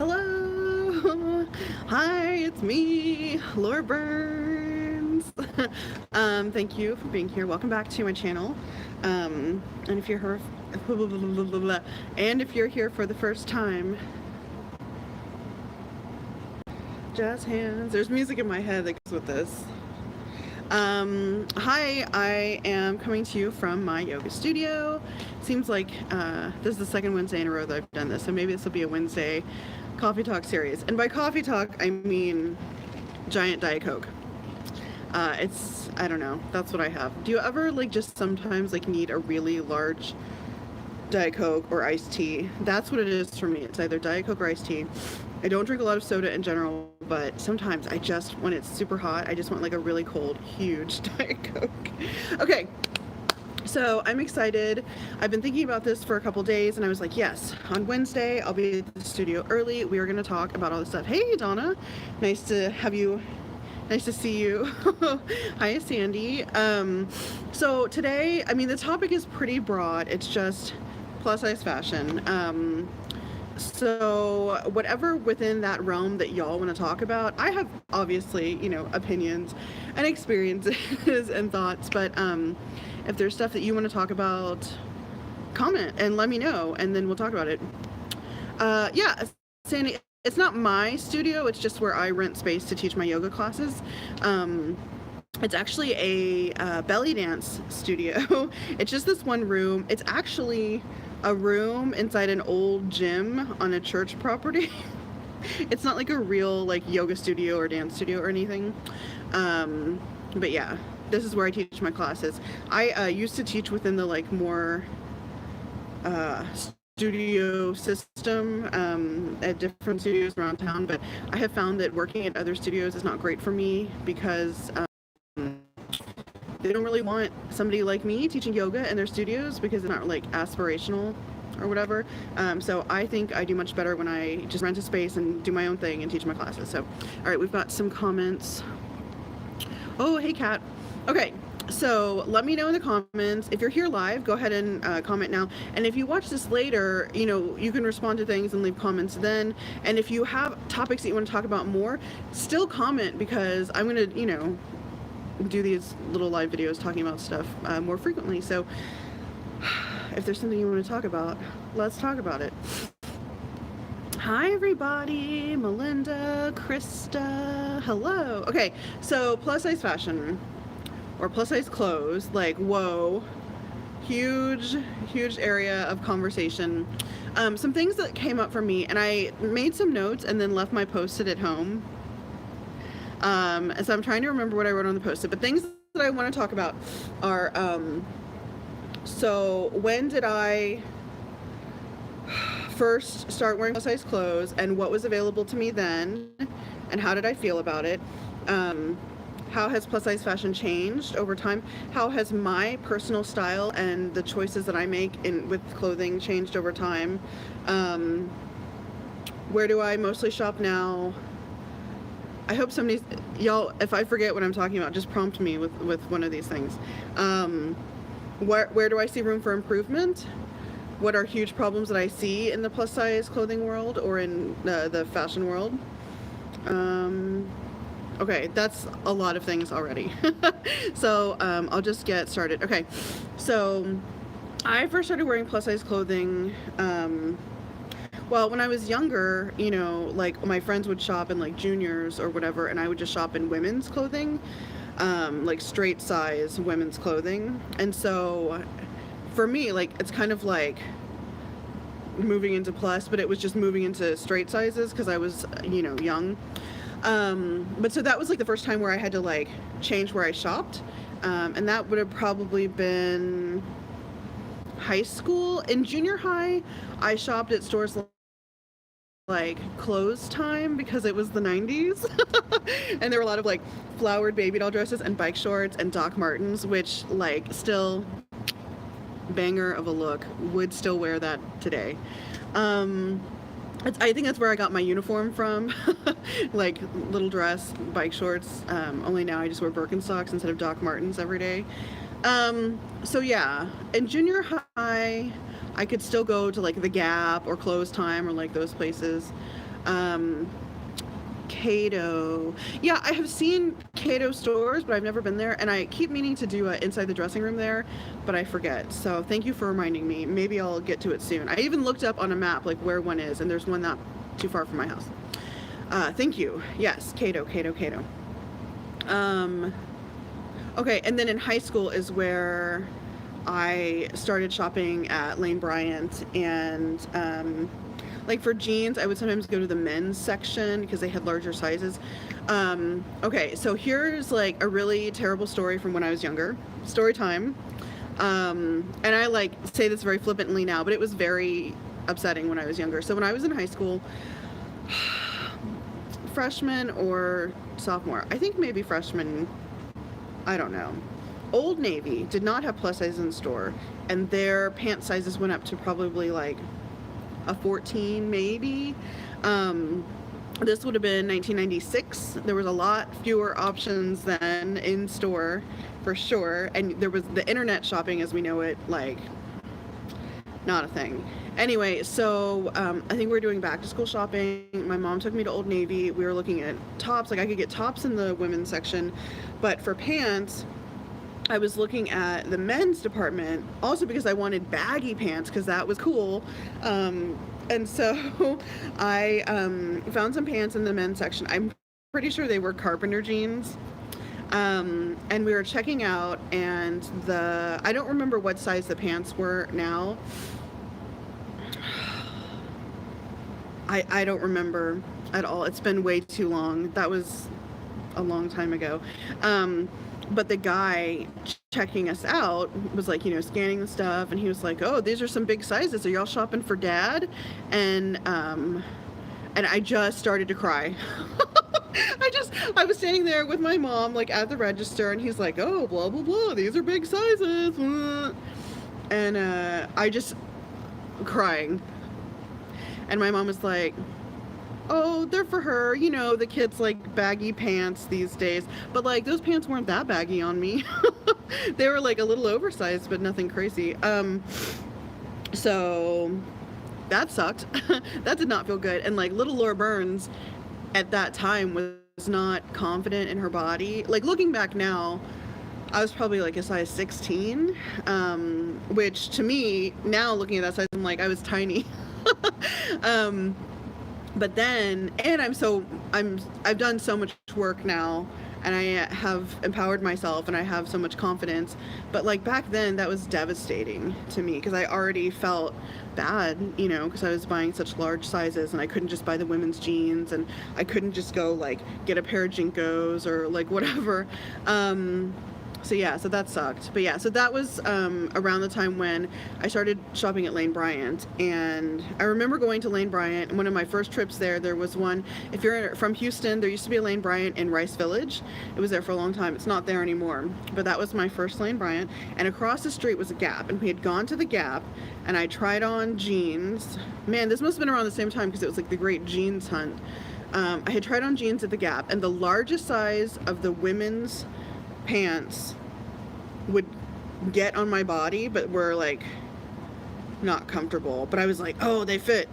Hello! Hi, it's me, Laura Burns. Thank you for being here. Welcome back to my channel. And if you're here, for the first time, jazz hands. There's music in my head that goes with this. Hi, I am coming to you from my yoga studio. Seems like this is the second Wednesday in a row that I've done this, so maybe this will be a Wednesday coffee talk series. And by coffee talk, I mean giant Diet Coke. I don't know, that's what I have. Do you ever just sometimes need a really large Diet Coke or iced tea? That's what it is for me. It's either Diet Coke or iced tea. I don't drink a lot of soda in general, but sometimes when it's super hot, I just want a really cold, huge Diet Coke. Okay, so I'm excited. I've been thinking about this for a couple days, and I was like, yes, on Wednesday, I'll be at the studio early. We are going to talk about all this stuff. Hey, Donna. Nice to have you. Nice to see you. Hi, Sandy. So today, the topic is pretty broad. It's just plus size fashion. So whatever within that realm that y'all want to talk about, I have obviously, opinions and experiences and thoughts, but if there's stuff that you want to talk about, comment and let me know, and then we'll talk about it. Yeah, Sandy, it's not my studio, it's just where I rent space to teach my yoga classes. It's actually a belly dance studio. It's just this one room. It's actually a room inside an old gym on a church property. It's not a real yoga studio or dance studio or anything. But yeah, this is where I teach my classes. I used to teach within the more studio system at different studios around town, but I have found that working at other studios is not great for me because they don't really want somebody like me teaching yoga in their studios because it's not aspirational or whatever. So I think I do much better when I just rent a space and do my own thing and teach my classes. So, all right, we've got some comments. Oh, hey, Kat. Okay, so let me know in the comments. If you're here live, go ahead and comment now. And if you watch this later, you can respond to things and leave comments then. And if you have topics that you want to talk about more, still comment, because I'm going to, do these little live videos talking about stuff more frequently. So if there's something you want to talk about, let's talk about it. Hi everybody, Melinda, Krista, hello. Okay, so plus size fashion or plus size clothes, whoa, huge area of conversation. Some things that came up for me, and I made some notes and then left my post-it at home. So I'm trying to remember what I wrote on the post-it, but things that I want to talk about are, so when did I first start wearing plus size clothes, and what was available to me then, and how did I feel about it? How has plus size fashion changed over time? How has my personal style and the choices that I make with clothing changed over time? Where do I mostly shop now? I hope y'all, if I forget what I'm talking about, just prompt me with one of these things. Where do I see room for improvement? What are huge problems that I see in the plus size clothing world or in the fashion world? Okay, that's a lot of things already. So I'll just get started. Okay, so I first started wearing plus size clothing well, when I was younger, my friends would shop in juniors or whatever, and I would just shop in women's clothing, straight size women's clothing. And so for me, it's kind of moving into plus, but it was just moving into straight sizes because I was, young. But so that was the first time where I had to change where I shopped. And that would have probably been high school. In junior high, I shopped at stores clothes time because it was the 90s. And there were a lot of flowered baby doll dresses and bike shorts and Doc Martens, which still banger of a look. Would still wear that today. I think that's where I got my uniform from. Little dress, bike shorts, only now I just wear Birkenstocks instead of Doc Martens every day. So yeah, in junior high I could still go to the Gap or Clothes Time or those places. Cato. Yeah, I have seen Cato stores, but I've never been there, and I keep meaning to do inside the dressing room there, but I forget. So thank you for reminding me. Maybe I'll get to it soon. I even looked up on a map like where one is, and there's one not too far from my house. Thank you. Yes, Cato. Okay, and then in high school is where I started shopping at Lane Bryant, and like for jeans, I would sometimes go to the men's section because they had larger sizes. Okay, so here's like a really terrible story from when I was younger. Story time. And I like say this very flippantly now, but it was very upsetting when I was younger. So when I was in high school, freshman or sophomore, I think maybe freshman, I don't know. Old Navy did not have plus size in store, and their pant sizes went up to probably like a 14 maybe. This would have been 1996. There was a lot fewer options then in store for sure, and there was the internet shopping as we know it, like not a thing. Anyway, so I think we were doing back to school shopping. My mom took me to Old Navy. We were looking at tops. Like I could get tops in the women's section, but for pants I was looking at the men's department also because I wanted baggy pants because that was cool. And so I found some pants in the men's section. I'm pretty sure they were carpenter jeans. And we were checking out, and I don't remember what size the pants were now. I don't remember at all. It's been way too long. That was a long time ago. But the guy checking us out was like, you know, scanning the stuff, and he was like, "Oh, these are some big sizes. Are y'all shopping for Dad?" And I just started to cry. I was standing there with my mom, like at the register, and he's like, "Oh, blah blah blah. These are big sizes," and I just crying. And my mom was like, "Oh, they're for her. You know, the kids like baggy pants these days." But like those pants weren't that baggy on me. They were like a little oversized, but nothing crazy. So that sucked. That did not feel good. And like little Laura Burns at that time was not confident in her body. Like looking back now, I was probably like a size 16, which to me now looking at that size, I'm like, I was tiny. But then, and I've done so much work now, and I have empowered myself, and I have so much confidence. But like back then, that was devastating to me because I already felt bad, you know, because I was buying such large sizes, and I couldn't just buy the women's jeans, and I couldn't just go like get a pair of Jinkos or like whatever. So yeah, so that sucked. But yeah, so that was around the time when I started shopping at Lane Bryant. And I remember going to Lane Bryant. One of my first trips there was one, if you're from Houston, there used to be a Lane Bryant in Rice Village. It was there for a long time. It's not there anymore. But that was my first Lane Bryant. And across the street was a Gap. And we had gone to the Gap, and I tried on jeans. Man, this must have been around the same time because it was like the great jeans hunt. I had tried on jeans at the Gap, and the largest size of the women's pants would get on my body but were like not comfortable, but I was like, oh, they fit.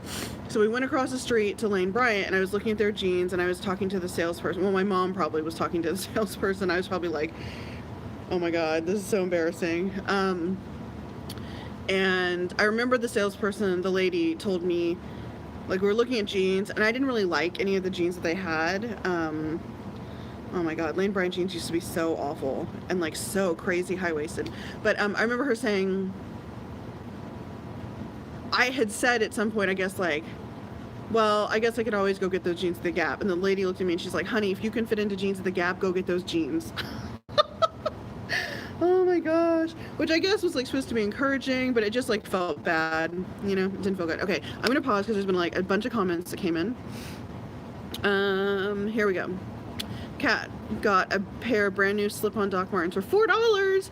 So we went across the street to Lane Bryant, and I was looking at their jeans, and I was talking to the salesperson. Well, my mom probably was talking to the salesperson. I was probably like, oh my god, this is so embarrassing. And I remember the salesperson, the lady, told me, like, we were looking at jeans, and I didn't really like any of the jeans that they had. Oh my god, Lane Bryant jeans used to be so awful and like so crazy high-waisted. But I remember her saying, I had said at some point, I guess like, well, I guess I could always go get those jeans at the Gap. And the lady looked at me and she's like, honey, if you can fit into jeans at the Gap, go get those jeans. Oh my gosh. Which I guess was like supposed to be encouraging, but it just like felt bad, you know, it didn't feel good. Okay, I'm gonna pause because there's been like a bunch of comments that came in. Here we go. Kat got a pair of brand new slip-on Doc Martens for $4.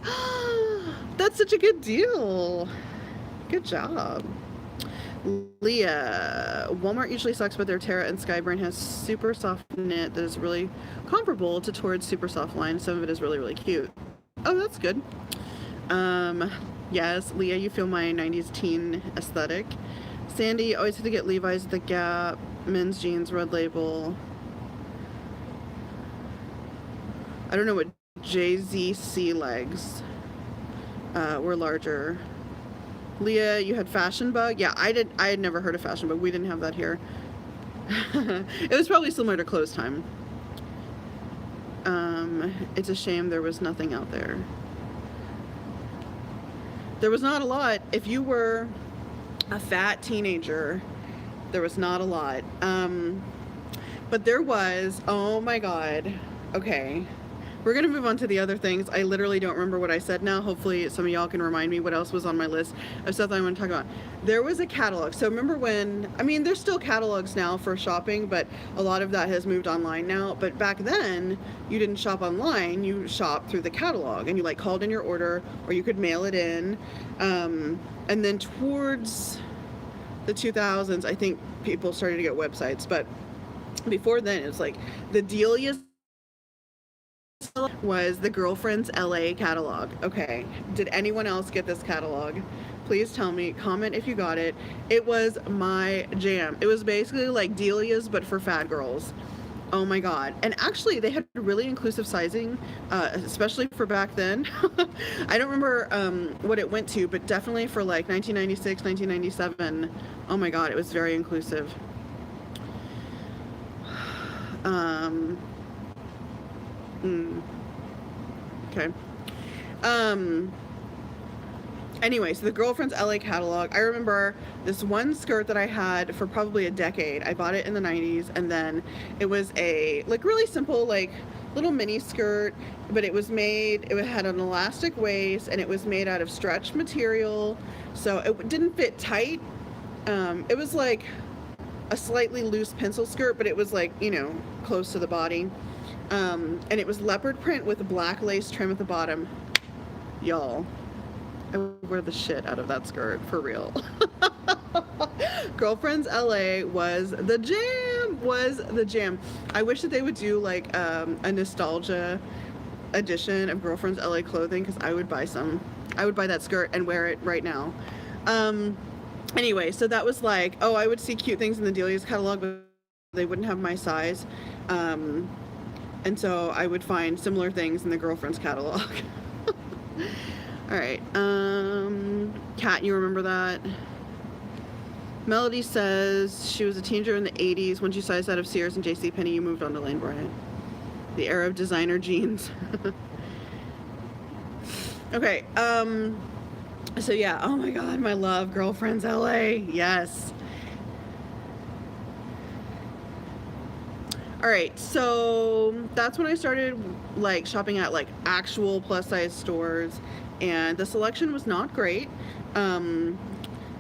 That's such a good deal. Good job. Leah, Walmart usually sucks, but their Terra and Sky brand has super soft knit that is really comparable to Torrid's super soft line. Some of it is really, really cute. Oh, that's good. Yes, Leah, you feel my 90s teen aesthetic. Sandy, always had to get Levi's at the Gap. men's jeans, Red Label. I don't know what JZC legs were larger. Leah, you had Fashion Bug? Yeah, I did. I had never heard of Fashion Bug. We didn't have that here. It was probably similar to Close Time. It's a shame there was nothing out there. There was not a lot. If you were a fat teenager, there was not a lot. But there was, oh my God. Okay. We're going to move on to the other things. I literally don't remember what I said now. Hopefully some of y'all can remind me what else was on my list of stuff that I want to talk about. There was a catalog. So remember when, I mean, there's still catalogs now for shopping, but a lot of that has moved online now. But back then, you didn't shop online. You shopped through the catalog, and you like called in your order, or you could mail it in. And then towards the 2000s, I think people started to get websites. But before then, it was like the Delia's was the Girlfriends LA catalog. Okay, did anyone else get this catalog? Please tell me, comment if you got it. It was my jam. It was basically like Delia's but for fat girls. Oh my God. And actually they had really inclusive sizing, especially for back then. I don't remember what it went to, but definitely for like 1996, 1997. Oh my God, it was very inclusive. Okay. Anyway, so the Girlfriends LA catalog, I remember this one skirt that I had for probably a decade. I bought it in the 90s, and then it was a like really simple like little mini skirt, but it was made, it had an elastic waist, and it was made out of stretch material, so it didn't fit tight. It was like a slightly loose pencil skirt, but it was like, you know, close to the body. And it was leopard print with a black lace trim at the bottom. Y'all, I would wear the shit out of that skirt, for real. Girlfriends LA was the jam, I wish that they would do like a nostalgia edition of Girlfriends LA clothing, because I would buy some. I would buy that skirt and wear it right now. Anyway, so that was like, oh, I would see cute things in the Delia's catalog, but they wouldn't have my size. And so I would find similar things in the Girlfriends catalog. All right. Kat, you remember that? Melody says she was a teenager in the 80s. Once you sized out of Sears and JCPenney, you moved on to Lane Bryant. The era of designer jeans. Okay. So yeah, oh my God, my love, Girlfriends LA, yes. All right, so that's when I started like shopping at like actual plus size stores, and the selection was not great.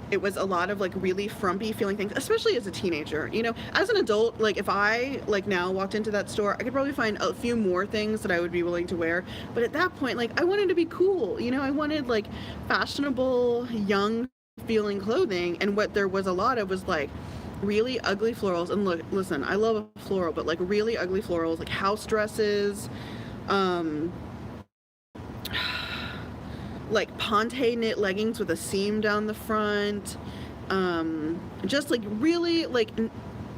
It was a lot of like really frumpy feeling things, especially as a teenager. You know, as an adult, like if I like now walked into that store, I could probably find a few more things that I would be willing to wear. But at that point, like I wanted to be cool. You know, I wanted like fashionable, young feeling clothing. And what there was a lot of was like really ugly florals. And look, listen, I love a floral, but like really ugly florals, like house dresses, like Ponte knit leggings with a seam down the front, just like really like,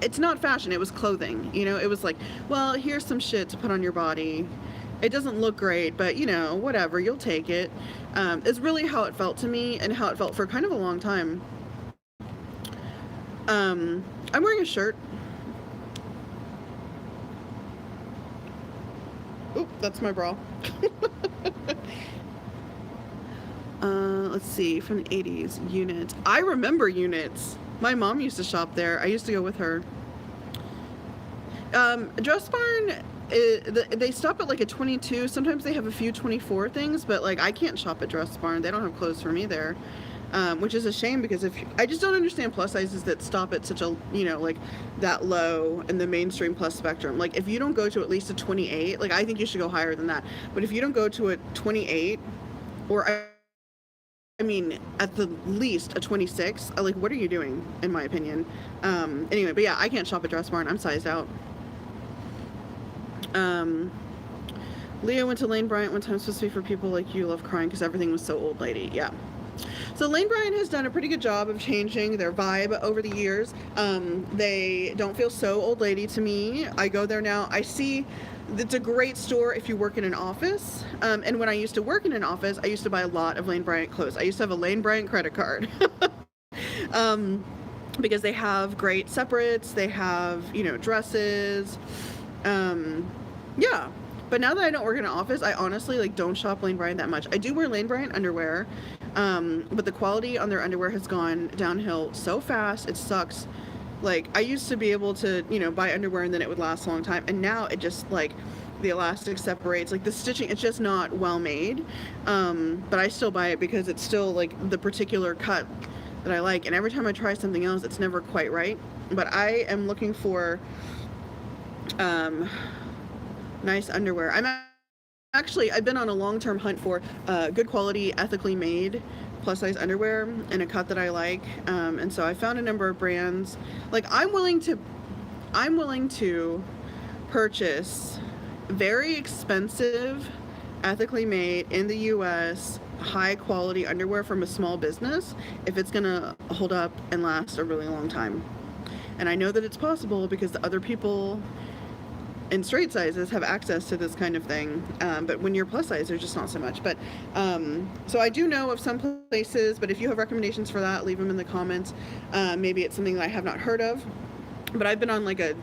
it's not fashion, it was clothing, you know. It was like, well, here's some shit to put on your body. It doesn't look great, but you know, whatever, you'll take it. It's really how it felt to me, and how it felt for kind of a long time. I'm wearing a shirt. Oop, that's my bra. Let's see, from the 80s, Units. I remember Units. My mom used to shop there. I used to go with her. Dress Barn, they stop at like a 22. Sometimes they have a few 24 things, but like I can't shop at Dress Barn. They don't have clothes for me there, which is a shame, because I just don't understand plus sizes that stop at such a, you know, like that low in the mainstream plus spectrum. Like if you don't go to at least a 28, like I think you should go higher than that. But if you don't go to a 28, or I mean, at the least a 26, like what are you doing, in my opinion? Anyway, but yeah, I can't shop at Dress Barn. I'm sized out. Leo went to Lane Bryant one time, supposed to be for people like you, love crying because everything was so old lady. Yeah. So Lane Bryant has done a pretty good job of changing their vibe over the years. They don't feel so old lady to me. I go there now. I see it's a great store if you work in an office. And when I used to work in an office, I used to buy a lot of Lane Bryant clothes. I used to have a Lane Bryant credit card. Because they have great separates. They have, dresses. Yeah. But now that I don't work in an office, I honestly don't shop Lane Bryant that much. I do wear Lane Bryant underwear, but the quality on their underwear has gone downhill so fast. It sucks. I used to be able to, buy underwear and then it would last a long time. And now it just the elastic separates, the stitching, it's just not well made. But I still buy it because it's still the particular cut that I like. And every time I try something else, it's never quite right. But I am looking for, nice underwear. I've been on a long-term hunt for good quality, ethically made plus size underwear in a cut that I like, and so I found a number of brands. I'm willing to purchase very expensive, ethically made in the US high quality underwear from a small business if it's gonna hold up and last a really long time. And I know that it's possible because the other people in straight sizes have access to this kind of thing, but when you're plus size, there's just not so much. But so I do know of some places, but if you have recommendations for that, leave them in the comments. Maybe it's something that I have not heard of, but I've been on a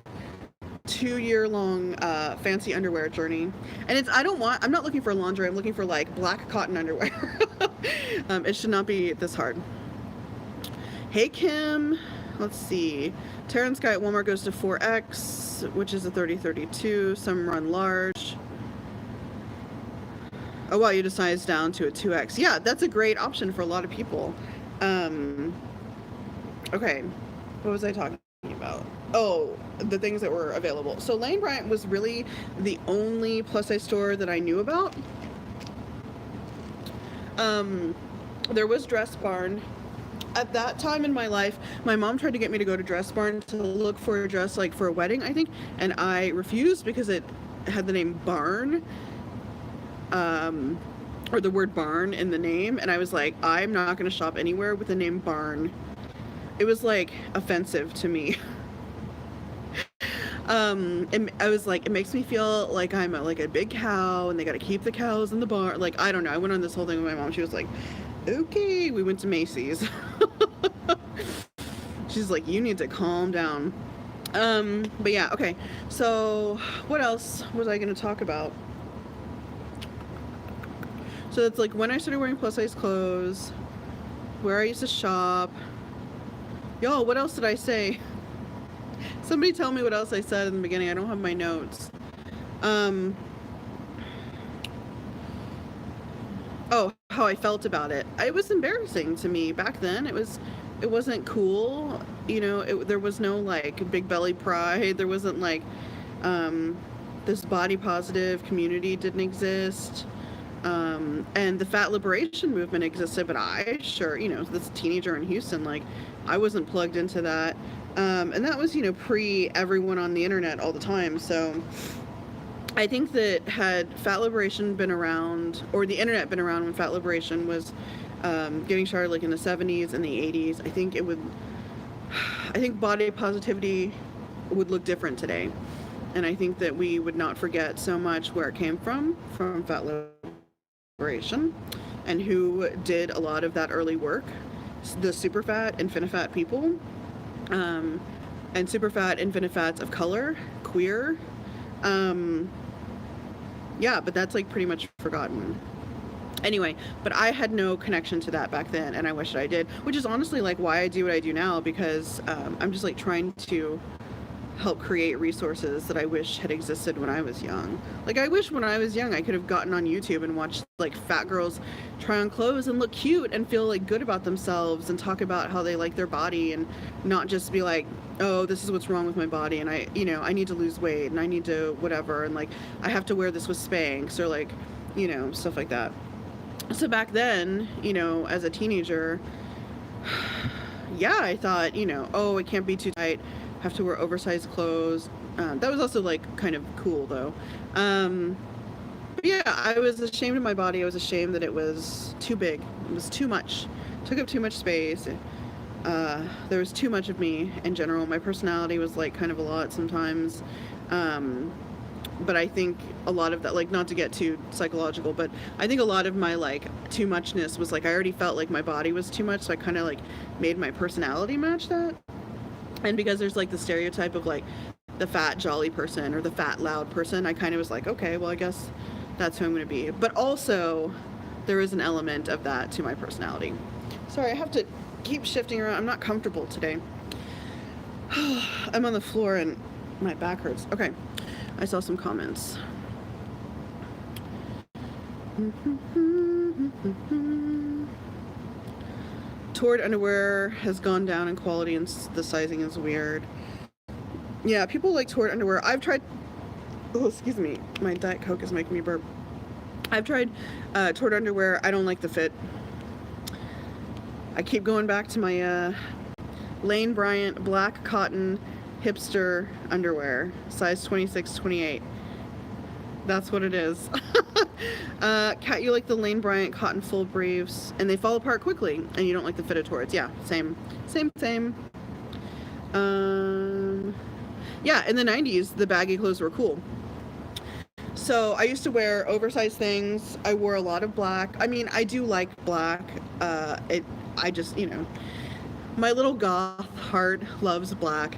2-year-long fancy underwear journey, and I'm not looking for lingerie. I'm looking for black cotton underwear. It should not be this hard. Hey Kim, let's see. Terran Sky at Walmart goes to 4X, which is a 30-32. Some run large. Oh wow, you just size down to a 2X. Yeah, that's a great option for a lot of people. Okay, what was I talking about? Oh, the things that were available. So Lane Bryant was really the only plus size store that I knew about. There was Dress Barn. At that time in my life, my mom tried to get me to go to Dress Barn to look for a dress for a wedding, I think, and I refused because it had the name barn, or the word barn in the name, and I was like, I'm not going to shop anywhere with the name barn. It was offensive to me. And I was like, it makes me feel like I'm a big cow and they got to keep the cows in the barn. I don't know. I went on this whole thing with my mom. She was like, okay, we went to Macy's. She's like, you need to calm down. But yeah, okay. So what else was I going to talk about? So it's when I started wearing plus size clothes, where I used to shop. Y'all, what else did I say? Somebody tell me what else I said in the beginning. I don't have my notes. Oh, how I felt about it. It was embarrassing to me back then. It wasn't cool. There was no big belly pride. There wasn't this body positive community didn't exist. And the fat liberation movement existed, but I this teenager in Houston, I wasn't plugged into that. And that was, pre everyone on the internet all the time. So I think that had fat liberation been around, or the internet been around when fat liberation was getting started in the 70s and the 80s, I think body positivity would look different today. And I think that we would not forget so much where it came from fat liberation, and who did a lot of that early work. The super fat, infinite fat people, and super fat, infinite fats of color, queer. Yeah, but that's pretty much forgotten. Anyway, but I had no connection to that back then, and I wish that I did, which is honestly why I do what I do now, because I'm just trying to help create resources that I wish had existed when I was young. I wish when I was young I could have gotten on YouTube and watched fat girls try on clothes and look cute and feel good about themselves and talk about how they like their body, and not just be oh, this is what's wrong with my body, and I need to lose weight, and I need to whatever, and I have to wear this with Spanx, or stuff like that. So back then, as a teenager, yeah, I thought, oh, it can't be too tight, have to wear oversized clothes. That was also kind of cool though. But yeah, I was ashamed of my body. I was ashamed that it was too big. It was too much. took up too much space. There was too much of me in general. My personality was like kind of a lot sometimes. But I think a lot of that, like, not to get too psychological, but I think a lot of my like too muchness was like I already felt like my body was too much, so I kind of like made my personality match that. And because there's like the stereotype of like the fat jolly person or the fat loud person, I kind of was like, okay, well, I guess that's who I'm going to be. But also there is an element of that to my personality. Sorry, I have to keep shifting around. I'm not comfortable today. I'm on the floor and my back hurts. Okay, I saw some comments. Toward underwear has gone down in quality and the sizing is weird. Yeah, people like toward underwear. I've tried, oh, excuse me, my Diet Coke is making me burp. I've tried toward underwear. I don't like the fit. I keep going back to my Lane Bryant black cotton hipster underwear, size 26, 28. That's what it is. Kat, you like the Lane Bryant cotton full briefs, and they fall apart quickly, and you don't like the fitted towards. Yeah, same. Yeah, in the 90s, the baggy clothes were cool. So I used to wear oversized things. I wore a lot of black. I mean, I do like black. I just, you know, my little goth heart loves black.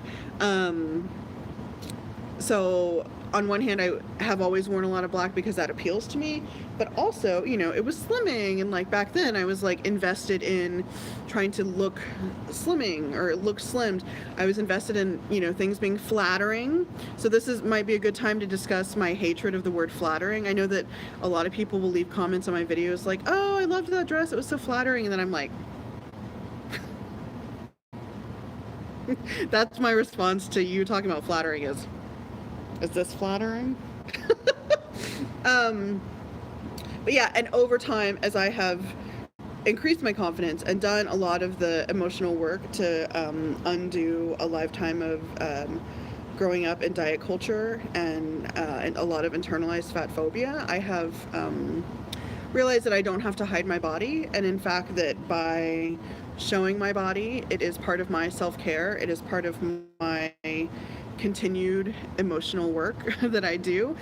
So on one hand, I have always worn a lot of black because that appeals to me, but also, you know, it was slimming, and like back then I was like invested in trying to look slimming or look slimmed. I was invested in, you know, things being flattering. So this might be a good time to discuss my hatred of the word flattering. I know that a lot of people will leave comments on my videos like, oh, I loved that dress, it was so flattering, and then I'm like, that's my response to you talking about flattering is this flattering? But yeah, and over time, as I have increased my confidence and done a lot of the emotional work to undo a lifetime of growing up in diet culture and a lot of internalized fat phobia, I have realized that I don't have to hide my body, and in fact that by showing my body, it is part of my self-care, it is part of my continued emotional work that I do.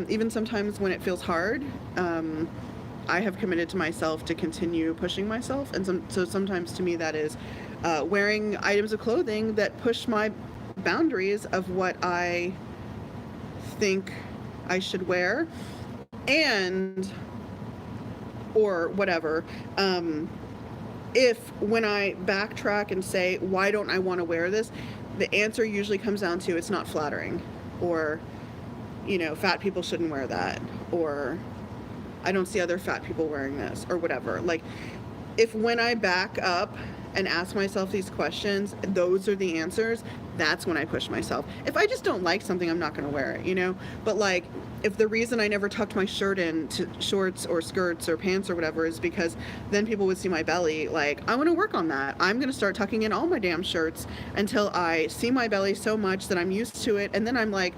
Even sometimes when it feels hard, I have committed to myself to continue pushing myself, and so sometimes to me that is wearing items of clothing that push my boundaries of what I think I should wear, and or whatever. If when I backtrack and say, why don't I want to wear this, the answer usually comes down to it's not flattering, or, you know, fat people shouldn't wear that, or I don't see other fat people wearing this, or whatever. Like, if when I back up and ask myself these questions, those are the answers, that's when I push myself. If I just don't like something, I'm not going to wear it, you know? But like, if the reason I never tucked my shirt into shorts or skirts or pants or whatever is because then people would see my belly, like, I want to work on that. I'm going to start tucking in all my damn shirts until I see my belly so much that I'm used to it. And then I'm like,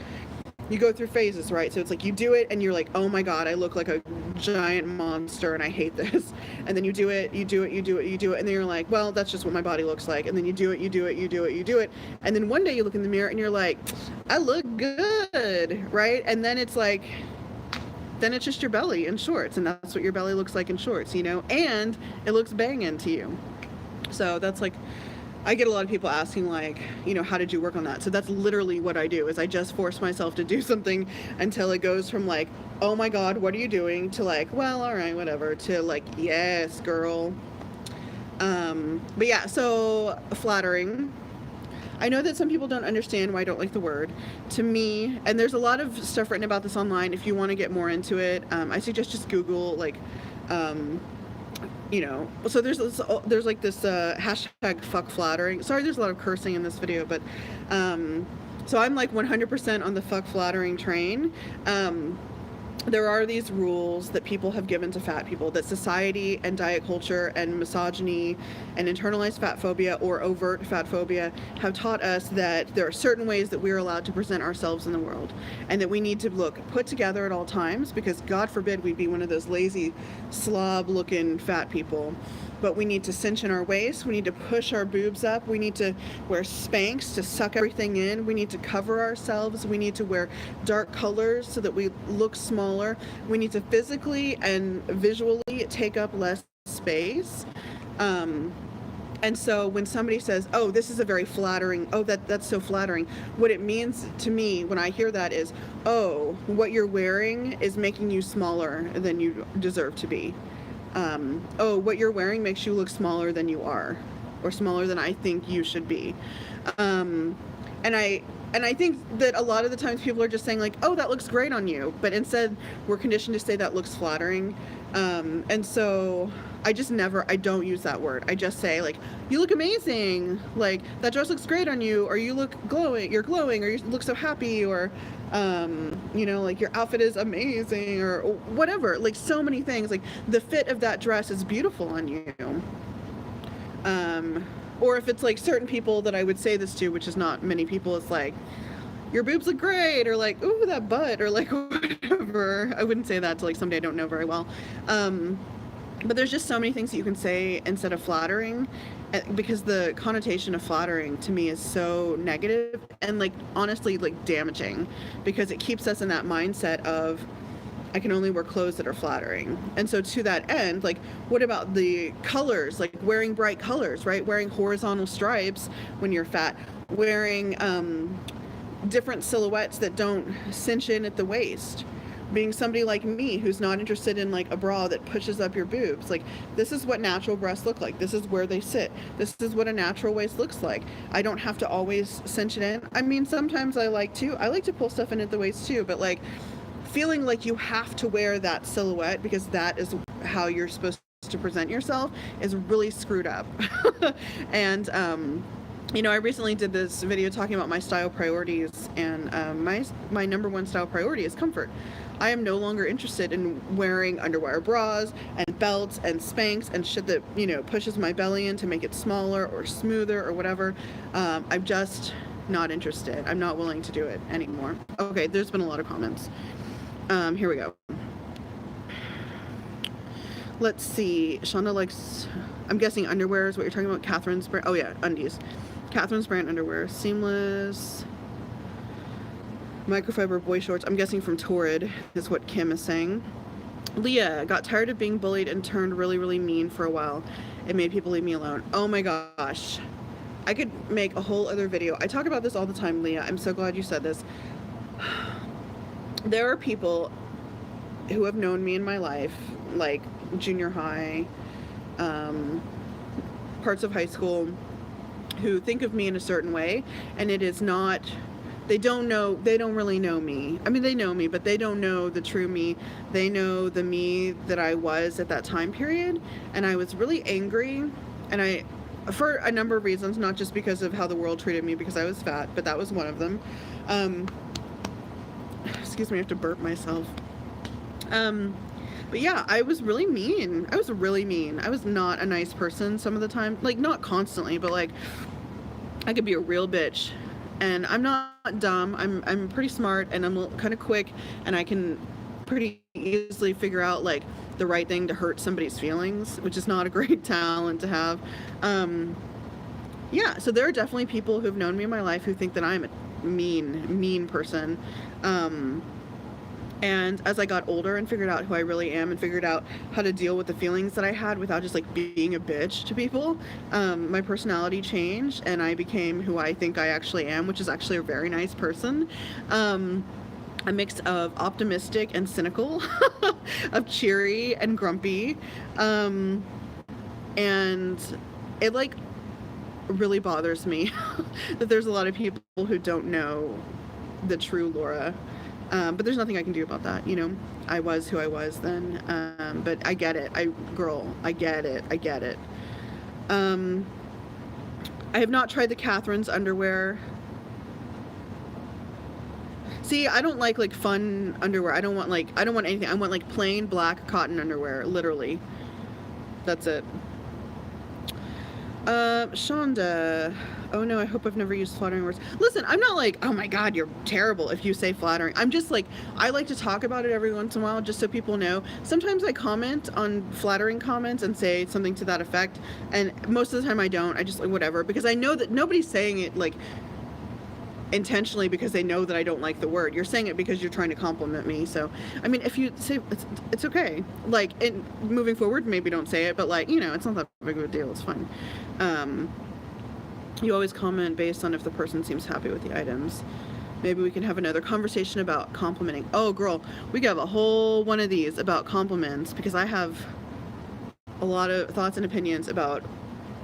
you go through phases, right? So it's like you do it and you're like, oh my God, I look like a giant monster and I hate this. And then you do it, and then you're like, well, that's just what my body looks like. And then you do it. And then one day you look in the mirror and you're like, I look good, right? And then it's like, then it's just your belly in shorts, and that's what your belly looks like in shorts, you know? And it looks banging to you. So that's like, I get a lot of people asking, like, you know, how did you work on that? So that's literally what I do, is I just force myself to do something until it goes from like, oh my God, what are you doing, to like, well, all right, whatever, to like, yes, girl. But yeah, so flattering. I know that some people don't understand why I don't like the word. To me, and there's a lot of stuff written about this online, if you want to get more into it, I suggest just Google, like, you know, so there's like this hashtag fuck flattering. Sorry, there's a lot of cursing in this video, but so I'm like 100% on the fuck flattering train. There are these rules that people have given to fat people, that society and diet culture and misogyny and internalized fat phobia or overt fat phobia have taught us that there are certain ways that we're allowed to present ourselves in the world, and that we need to look put together at all times, because God forbid we be one of those lazy slob looking fat people. but we need to cinch in our waist. We need to push our boobs up. We need to wear Spanx to suck everything in. We need to cover ourselves. We need to wear dark colors so that we look smaller. We need to physically and visually take up less space. And so when somebody says, oh, this is a very flattering, oh, that's so flattering, what it means to me when I hear that is, oh, what you're wearing is making you smaller than you deserve to be. Oh, what you're wearing makes you look smaller than you are, or smaller than I think you should be. And I think that a lot of the times people are just saying like, oh, that looks great on you. But instead we're conditioned to say that looks flattering. And so I don't use that word. I just say like, you look amazing. Like that dress looks great on you, or you look glowing, you're glowing, or you look so happy, or, like your outfit is amazing, or whatever. Like so many things, like the fit of that dress is beautiful on you. Or if it's like certain people that I would say this to, which is not many people, it's like, your boobs look great, or like, ooh, that butt, or like whatever. I wouldn't say that to like somebody I don't know very well. But there's just so many things that you can say instead of flattering, because the connotation of flattering to me is so negative and like honestly like damaging, because it keeps us in that mindset of, I can only wear clothes that are flattering. And so to that end, like, what about the colors? Like wearing bright colors, right? Wearing horizontal stripes when you're fat, wearing different silhouettes that don't cinch in at the waist, being somebody like me who's not interested in like a bra that pushes up your boobs. Like, this is what natural breasts look like. This is where they sit. This is what a natural waist looks like. I don't have to always cinch it in. I mean, sometimes I like to pull stuff in at the waist too, but like feeling like you have to wear that silhouette because that is how you're supposed to present yourself is really screwed up. And I recently did this video talking about my style priorities, and my number one style priority is comfort. I am no longer interested in wearing underwire bras and belts and Spanx and shit that, pushes my belly in to make it smaller or smoother or whatever. I'm just not interested. I'm not willing to do it anymore. Okay, there's been a lot of comments. Here we go. Let's see. Shonda likes, I'm guessing underwear is what you're talking about. Catherine's brand. Oh yeah, undies. Catherine's brand underwear. Seamless. Microfiber boy shorts. I'm guessing from Torrid is what Kim is saying. Leah got tired of being bullied and turned really, really mean for a while. It made people leave me alone. Oh my gosh. I could make a whole other video. I talk about this all the time, Leah. I'm so glad you said this. There are people who have known me in my life, like junior high, parts of high school, who think of me in a certain way, and it is not, they don't really know me. I mean, they know me, but they don't know the true me. They know the me that I was at that time period, and I was really angry, and for a number of reasons, not just because of how the world treated me because I was fat, but that was one of them. Excuse me, I have to burp myself. But yeah, I was really mean. I was not a nice person some of the time. Like, not constantly, but like, I could be a real bitch. And I'm not dumb. I'm pretty smart, and I'm kind of quick, and I can pretty easily figure out like the right thing to hurt somebody's feelings, which is not a great talent to have. Yeah, so there are definitely people who've known me in my life who think that I'm a mean person. And as I got older and figured out who I really am and figured out how to deal with the feelings that I had without just like being a bitch to people, my personality changed, and I became who I think I actually am, which is actually a very nice person. A mix of optimistic and cynical, of cheery and grumpy. And it like really bothers me that there's a lot of people who don't know the true Laura. But there's nothing I can do about that, I was who I was then. But I get it. I get it. I have not tried the Catherine's underwear. See, I don't like fun underwear. I don't want anything. I want like plain black cotton underwear, literally. That's it. Shonda, Oh no, I hope I've never used flattering words. Listen, I'm not like, oh my God, you're terrible if you say flattering. I'm just like, I like to talk about it every once in a while just so people know. Sometimes I comment on flattering comments and say something to that effect, and most of the time I don't. I just like whatever, because I know that nobody's saying it like intentionally because they know that I don't like the word. You're saying it because you're trying to compliment me. So, I mean, if you say it's okay. Like, moving forward, maybe don't say it, but like, you know, it's not that big of a deal. It's fine. You always comment based on if the person seems happy with the items. Maybe we can have another conversation about complimenting. Oh, girl, we could have a whole one of these about compliments, because I have a lot of thoughts and opinions about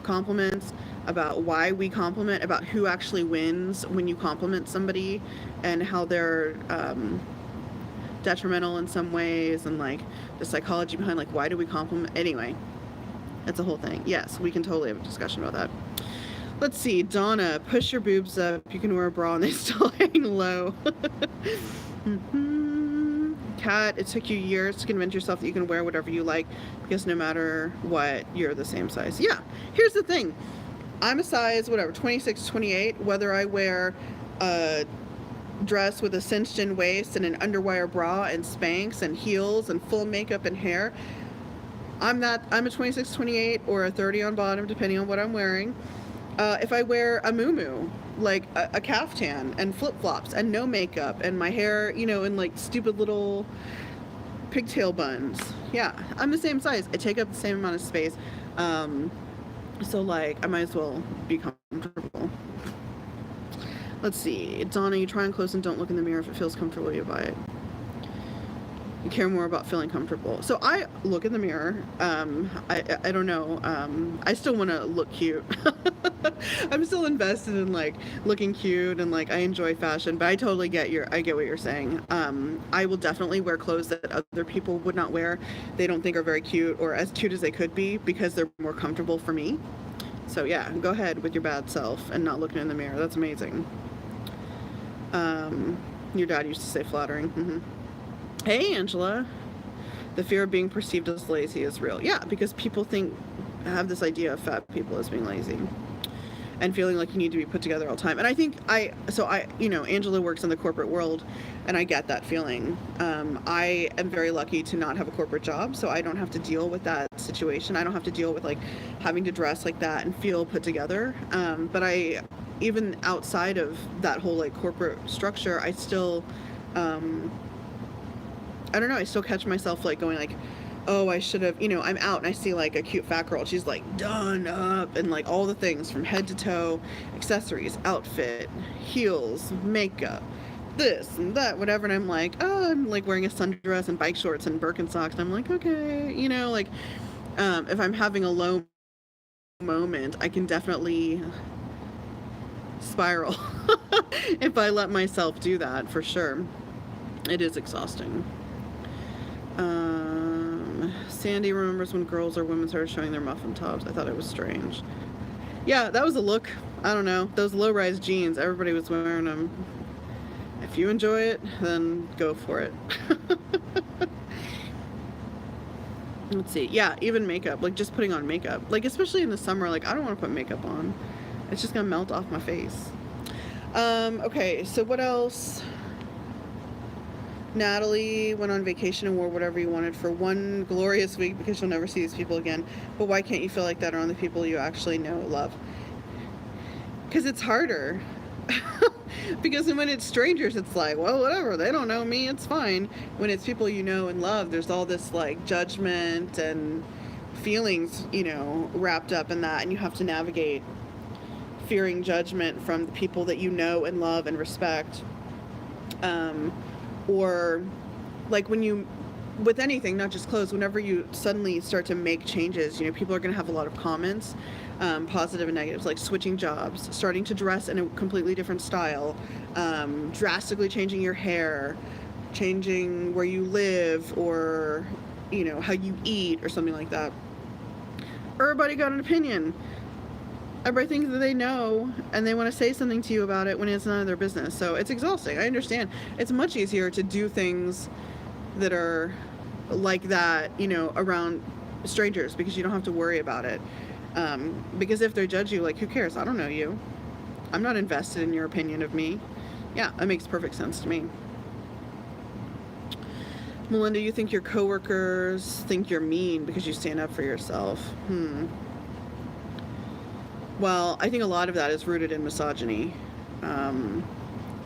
compliments, about why we compliment, about who actually wins when you compliment somebody, and how they're detrimental in some ways, and like the psychology behind like why do we compliment. Anyway, that's a whole thing. Yes, we can totally have a discussion about that. Let's see, Donna, push your boobs up. You can wear a bra and they still hang low. Kat, it took you years to convince yourself that you can wear whatever you like, because no matter what, you're the same size. Yeah, here's the thing. I'm a size, whatever, 26, 28, whether I wear a dress with a cinched-in waist and an underwire bra and Spanx and heels and full makeup and hair. I'm a 26, 28, or a 30 on bottom, depending on what I'm wearing. If I wear a muumuu, like a caftan and flip-flops and no makeup and my hair, you know, in like stupid little pigtail buns, yeah, I'm the same size. I take up the same amount of space. So like, I might as well be comfortable. Let's see. Donna, you try on clothes and don't look in the mirror. If it feels comfortable, you buy it. You care more about feeling comfortable. So I look in the mirror. I don't know. I still want to look cute. I'm still invested in like looking cute, and like I enjoy fashion, but I totally get what you're saying. I will definitely wear clothes that other people would not wear. They don't think are very cute or as cute as they could be, because they're more comfortable for me. So yeah, go ahead with your bad self and not looking in the mirror. That's amazing. Your dad used to say flattering. Mm-hmm. Hey, Angela. The fear of being perceived as lazy is real. Yeah, because people have this idea of fat people as being lazy and feeling like you need to be put together all the time. And I think Angela works in the corporate world, and I get that feeling. I am very lucky to not have a corporate job, so I don't have to deal with that situation. I don't have to deal with like having to dress like that and feel put together. But even outside of that whole like corporate structure, I still, I don't know, I still catch myself like going like, oh, I should have, I'm out and I see like a cute fat girl. She's like done up and like all the things from head to toe, accessories, outfit, heels, makeup, this and that, whatever. And I'm like, oh, I'm like wearing a sundress and bike shorts and Birkenstocks. And I'm like, okay, if I'm having a low moment, I can definitely spiral if I let myself do that, for sure. It is exhausting. Sandy remembers when girls or women started showing their muffin tops. I thought it was strange. Yeah, that was a look. I don't know. Those low-rise jeans, everybody was wearing them. If you enjoy it, then go for it. Let's see. Yeah, even makeup. Like, just putting on makeup. Like, especially in the summer, like, I don't want to put makeup on. It's just going to melt off my face. Okay, so what else? Natalie went on vacation and wore whatever you wanted for one glorious week because you'll never see these people again. But why can't you feel like that around the people you actually know, love? Because it's harder. Because when it's strangers, it's like, well, whatever, they don't know me, it's fine. When it's people you know and love, there's all this like judgment and feelings, wrapped up in that, and you have to navigate fearing judgment from the people that you know and love and respect. Or like with anything, not just clothes, whenever you suddenly start to make changes, people are going to have a lot of comments, positive and negatives, like switching jobs, starting to dress in a completely different style, drastically changing your hair, changing where you live, or, how you eat or something like that. Everybody got an opinion. Everybody thinks that they know, and they want to say something to you about it when it's none of their business. So it's exhausting. I understand. It's much easier to do things that are like that, around strangers, because you don't have to worry about it. Because if they judge you, like, who cares? I don't know you. I'm not invested in your opinion of me. Yeah, that makes perfect sense to me. Melinda, you think your coworkers think you're mean because you stand up for yourself. Well, I think a lot of that is rooted in misogyny.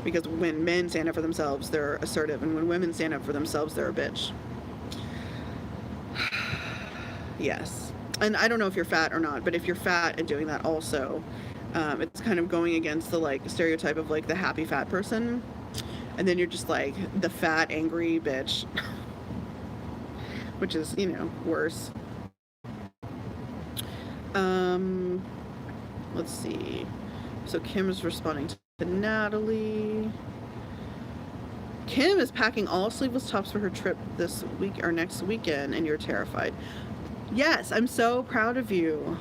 Because when men stand up for themselves, they're assertive, and when women stand up for themselves, they're a bitch. Yes. And I don't know if you're fat or not, but if you're fat and doing that also, it's kind of going against the like stereotype of like the happy fat person, and then you're just like the fat angry bitch, which is, you know, worse. Let's see. So Kim is responding to Natalie. Kim is packing all sleeveless tops for her trip this week or next weekend, and you're terrified. Yes, I'm so proud of you.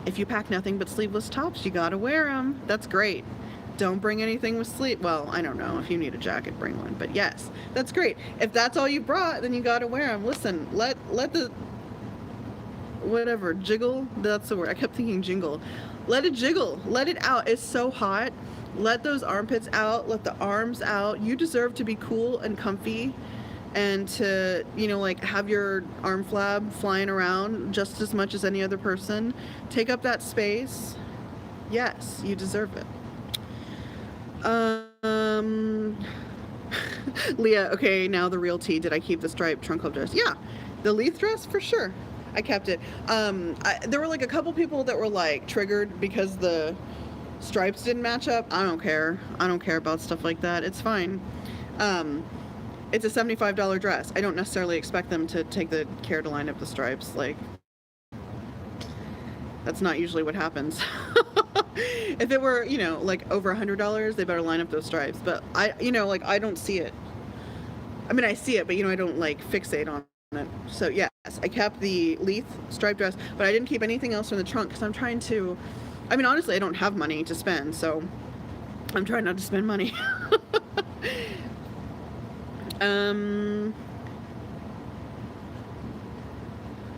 If you pack nothing but sleeveless tops, you gotta wear them. That's great. Don't bring anything with sleeve. Well, I don't know. If you need a jacket, bring one. But yes, that's great. If that's all you brought, then you gotta wear them. Listen, let the whatever jiggle. That's the word. I kept thinking jingle. Let it jiggle. Let it out. It's so hot. Let those armpits out. Let the arms out. You deserve to be cool and comfy, and to, you know, like have your arm flab flying around just as much as any other person. Take up that space. Yes, you deserve it. Leah, okay, now the real tea. Did I keep the striped trunk club dress? Yeah, the Leith dress for sure. I kept it. There were like a couple people that were like triggered because the stripes didn't match up. I don't care. I don't care about stuff like that. It's fine. It's a $75 dress. I don't necessarily expect them to take the care to line up the stripes. Like, that's not usually what happens. If it were, you know, like over $100, they better line up those stripes. But I, you know, like I don't see it. I mean, I see it, but you know, I don't like fixate on it. So yes, I kept the Leith striped dress, but I didn't keep anything else from the trunk because I'm trying to, I mean, honestly, I don't have money to spend, so I'm trying not to spend money.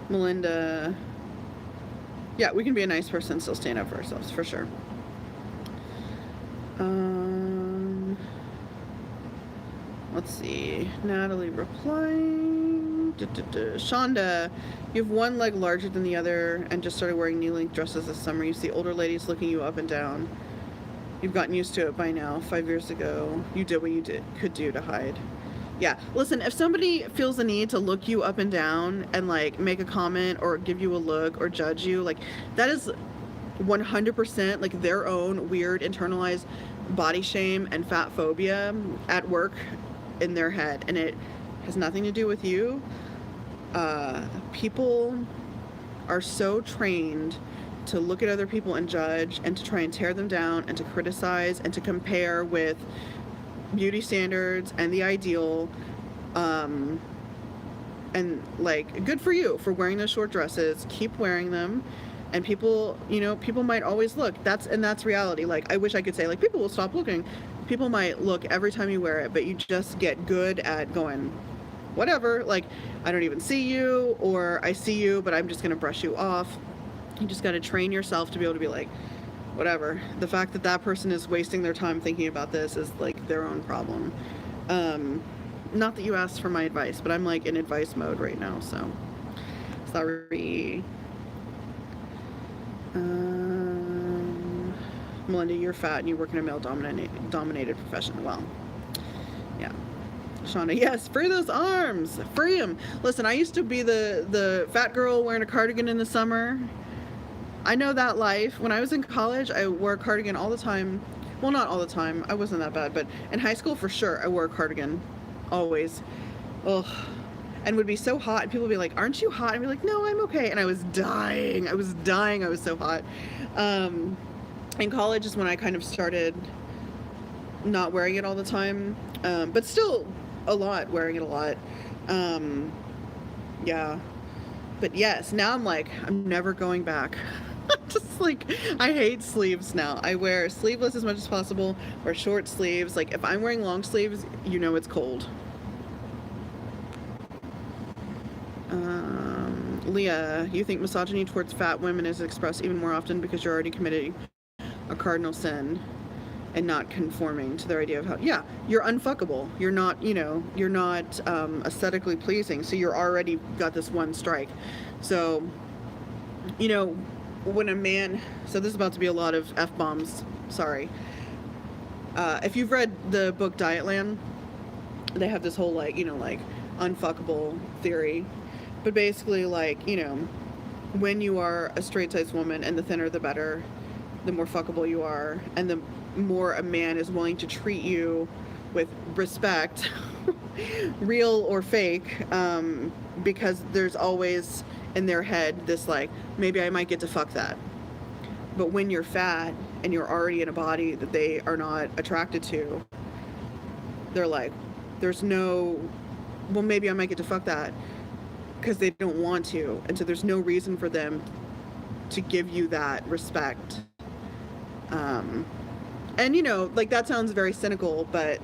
Melinda, yeah, we can be a nice person and still stand up for ourselves, for sure. Let's see. Natalie replying. Shonda, you have one leg larger than the other and just started wearing knee-length dresses this summer. You see older ladies looking you up and down. You've gotten used to it by now. 5 years ago, you did what you could do to hide. Yeah, listen, if somebody feels the need to look you up and down and like make a comment or give you a look or judge you, like that is 100% like their own weird internalized body shame and fat phobia at work in their head, and it has nothing to do with you. People are so trained to look at other people and judge and to try and tear them down and to criticize and to compare with beauty standards and the ideal, and like good for you for wearing those short dresses. Keep wearing them, and people, you know, people might always look. That's reality. Like I wish I could say like people will stop looking. People might look every time you wear it, but you just get good at going whatever, like I don't even see you, or I see you but I'm just gonna brush you off. You just got to train yourself to be able to be like whatever. The fact that that person is wasting their time thinking about this is like their own problem. Not that you asked for my advice, but I'm like in advice mode right now, so sorry. Melinda, you're fat and you work in a male dominated profession. Well, yeah. Shauna, yes, free those arms, free them. Listen, I used to be the fat girl wearing a cardigan in the summer. I know that life. When I was in college, I wore a cardigan all the time. Well, not all the time. I wasn't that bad, but in high school for sure, I wore a cardigan, always. Ugh. And would be so hot, and people would be like, "Aren't you hot?" And I'd be like, "No, I'm okay." And I was dying. I was so hot. In college is when I kind of started not wearing it all the time, but still wearing it a lot. Yeah. But yes, now I'm like, I'm never going back. Just like, I hate sleeves now. I wear sleeveless as much as possible, or short sleeves. Like, if I'm wearing long sleeves, you know it's cold. Leah, you think misogyny towards fat women is expressed even more often because you're already committing a cardinal sin. and not conforming to their idea of how, yeah, you're unfuckable. You're not, you're not aesthetically pleasing. So you're already got this one strike. So, when a man, so this is about to be a lot of F-bombs, sorry. If you've read the book Dietland, they have this whole unfuckable theory. But basically when you are a straight-sized woman, and the thinner the better, the more fuckable you are, and the more a man is willing to treat you with respect, real or fake, because there's always in their head this maybe I might get to fuck that. But when you're fat and you're already in a body that they are not attracted to, they're like, there's no, well, maybe I might get to fuck that, because they don't want to. And so there's no reason for them to give you that respect. And that sounds very cynical, but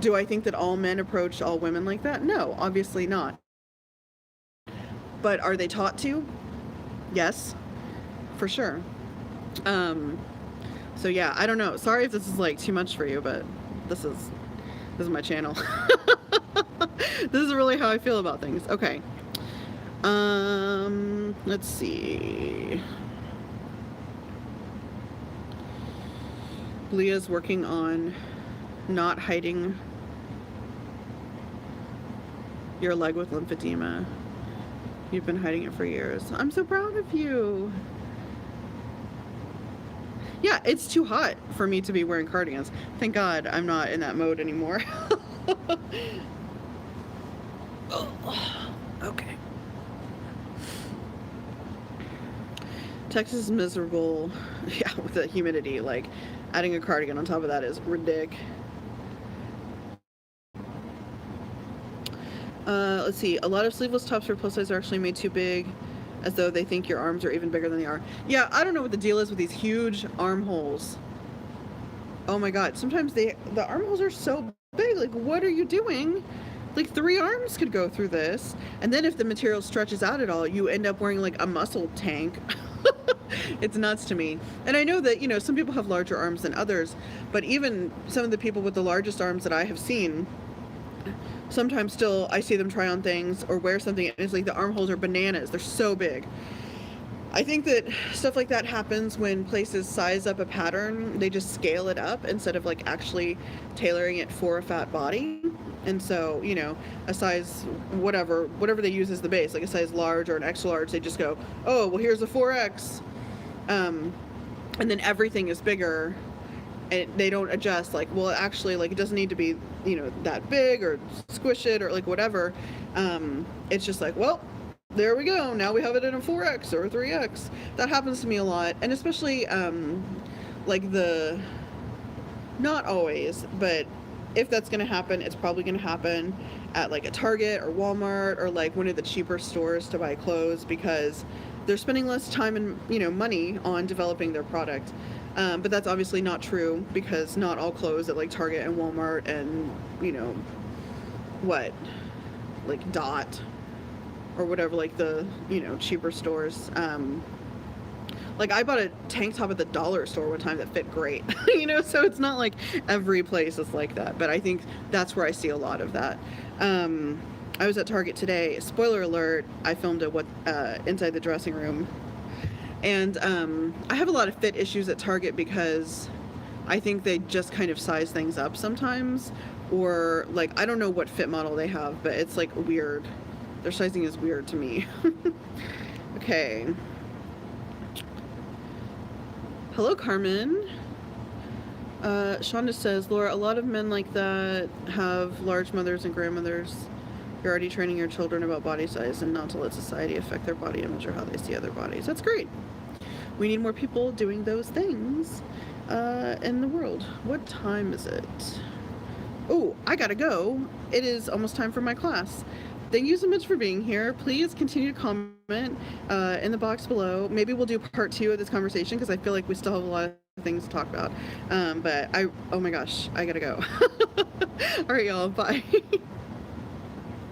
do I think that all men approach all women like that? No, obviously not. But are they taught to? Yes, for sure. So yeah, I don't know. Sorry if this is too much for you, but this is my channel. This is really how I feel about things. Okay. Let's see. Leah's working on not hiding your leg with lymphedema. You've been hiding it for years. I'm so proud of you. Yeah, it's too hot for me to be wearing cardigans. Thank God I'm not in that mode anymore. Oh, okay. Texas is miserable. Yeah, with the humidity. Adding a cardigan on top of that is ridiculous. Let's see. A lot of sleeveless tops for plus size are actually made too big, as though they think your arms are even bigger than they are. Yeah, I don't know what the deal is with these huge armholes. Oh my God. Sometimes the armholes are so big. What are you doing? 3 arms could go through this. And then if the material stretches out at all, you end up wearing a muscle tank. It's nuts to me. And I know that, some people have larger arms than others, but even some of the people with the largest arms that I have seen, sometimes still I see them try on things or wear something and it's the armholes are bananas. They're so big. I think that stuff like that happens when places size up a pattern. They just scale it up instead of actually tailoring it for a fat body. And so, a size whatever they use as the base, a size large or an extra large, they just go, oh, well, here's a 4X. And then everything is bigger. And they don't adjust, well, actually, it doesn't need to be, that big, or squish it, or whatever. It's just well, there we go. Now we have it in a 4X or a 3X. That happens to me a lot. And especially, not always, but if that's going to happen, it's probably going to happen at a Target or Walmart or one of the cheaper stores to buy clothes, because they're spending less time and, money on developing their product. But that's obviously not true, because not all clothes at Target and Walmart and, Dot or whatever, the, cheaper stores. I bought a tank top at the dollar store one time that fit great, so it's not every place is like that. But I think that's where I see a lot of that. I was at Target today. Spoiler alert, I filmed it inside the dressing room. And I have a lot of fit issues at Target because I think they just kind of size things up sometimes. Or I don't know what fit model they have, but it's weird. Their sizing is weird to me. Okay. Hello, Carmen. Shonda says, Laura, a lot of men like that have large mothers and grandmothers. You're already training your children about body size and not to let society affect their body image or how they see other bodies. That's great. We need more people doing those things in the world. What time is it? Oh, I gotta go. It is almost time for my class. Thank you so much for being here. Please continue to comment in the box below. Maybe we'll do part 2 of this conversation, because I feel like we still have a lot of things to talk about. But oh my gosh, I gotta go. All right, y'all, bye.